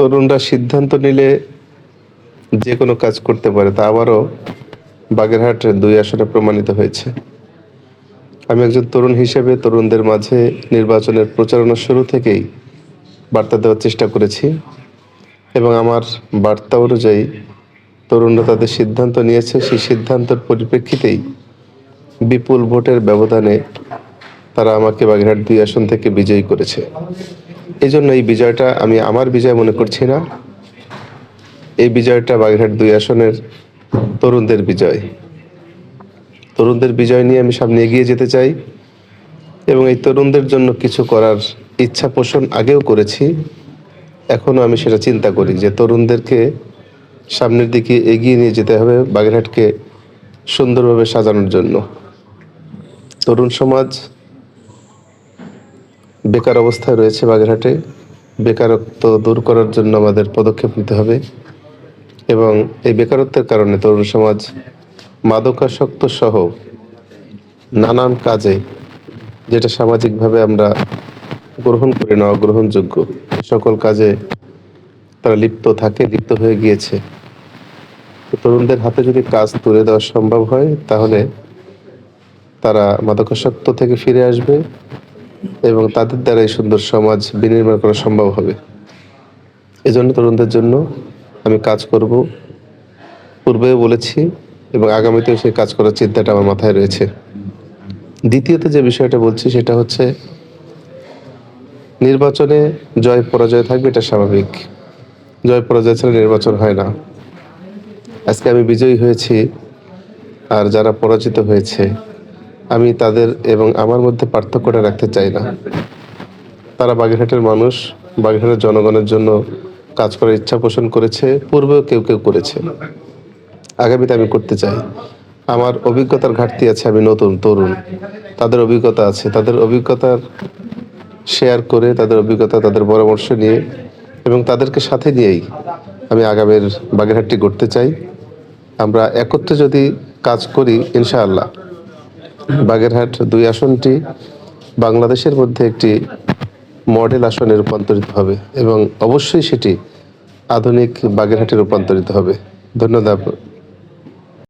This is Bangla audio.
তরুণরা সিদ্ধান্ত নিলে যে কোনো কাজ করতে পারে, তা আবারও বাগেরহাট ২ আসনে প্রমাণিত হয়েছে। আমি একজন তরুণ হিসেবে তরুণদের মাঝে নির্বাচনের প্রচারণার শুরু থেকেই বার্তা দেওয়ার চেষ্টা করেছি এবং আমার বার্তা অনুযায়ী তরুণরা তাদের সিদ্ধান্ত নিয়েছে। সেই সিদ্ধান্তের পরিপ্রেক্ষিতেই বিপুল ভোটের ব্যবধানে তারা আমাকে বাগেরহাট ২ আসন থেকে বিজয়ী করেছে। এজন্য এই বিজয়টা আমি আমার বিজয় মনে করছি না। এই বিজয়টা বাগেরহাট ২ আসনের তরুণদের বিজয়। তরুণদের বিজয় নিয়ে আমি সামনে এগিয়ে যেতে চাই এবং এই তরুণদের জন্য কিছু করার ইচ্ছা পোষণ আগেও করেছি। এখনও আমি সেটা চিন্তা করি যে তরুণদেরকে সামনের দিকে এগিয়ে নিয়ে যেতে হবে বাগেরহাটকে সুন্দরভাবে সাজানোর জন্য। তরুণ সমাজ বেকার অবস্থায় রয়েছে বাগেরহাটে। বেকারত্ব দূর করার জন্য আমাদের পদক্ষেপ নিতে হবে এবং এই বেকারত্বের কারণে তরুণ সমাজ মাদকাসক্ত সহ নানান কাজে, যেটা সামাজিকভাবে আমরা গ্রহণ করি না, অগ্রহণযোগ্য সকল কাজে তারা লিপ্ত হয়ে গিয়েছে। তরুণদের হাতে যদি কাজ তুলে দেওয়া সম্ভব হয় তাহলে তারা মাদকাসক্ত থেকে ফিরে আসবে এবং তাদের দ্বারা এই সুন্দর সমাজ বিনির্মাণ করা সম্ভব হবে। এজন্য তরুণদের জন্য আমি কাজ করব, পূর্বেও বলেছি এবং আগামীতেও সেই কাজ করার চিন্তাটা আমার মাথায় রয়েছে। দ্বিতীয়ত যে বিষয়টা বলছি সেটা হচ্ছে নির্বাচনে জয় পরাজয় থাকবে, এটা স্বাভাবিক। জয় পরাজয় ছাড়া নির্বাচন হয় না। আজকে আমি বিজয়ী হয়েছি আর যারা পরাজিত হয়েছে আমি তাদের এবং আমার মধ্যে পার্থক্যটা রাখতে চাই না। তারা বাগেরহাটের মানুষ, বাগেরহাটের জনগণের জন্য কাজ করার ইচ্ছা পোষণ করেছে, পূর্বেও কেউ কেউ করেছে, আগামীতে আমি করতে চাই। আমার অভিজ্ঞতার ঘাটতি আছে, আমি নতুন তরুণ, তাদের অভিজ্ঞতা আছে, তাদের অভিজ্ঞতার শেয়ার করে, তাদের অভিজ্ঞতা, তাদের পরামর্শ নিয়ে এবং তাদেরকে সাথে নিয়েই আমি আগামীর বাগেরহাটটি গড়তে চাই। আমরা একত্রে যদি কাজ করি ইনশাআল্লাহ বাগেরহাট ২ আসনটি বাংলাদেশের মধ্যে একটি মডেল আসনে রূপান্তরিত হবে এবং অবশ্যই সেটি আধুনিক বাগেরহাটে রূপান্তরিত হবে। ধন্যবাদ।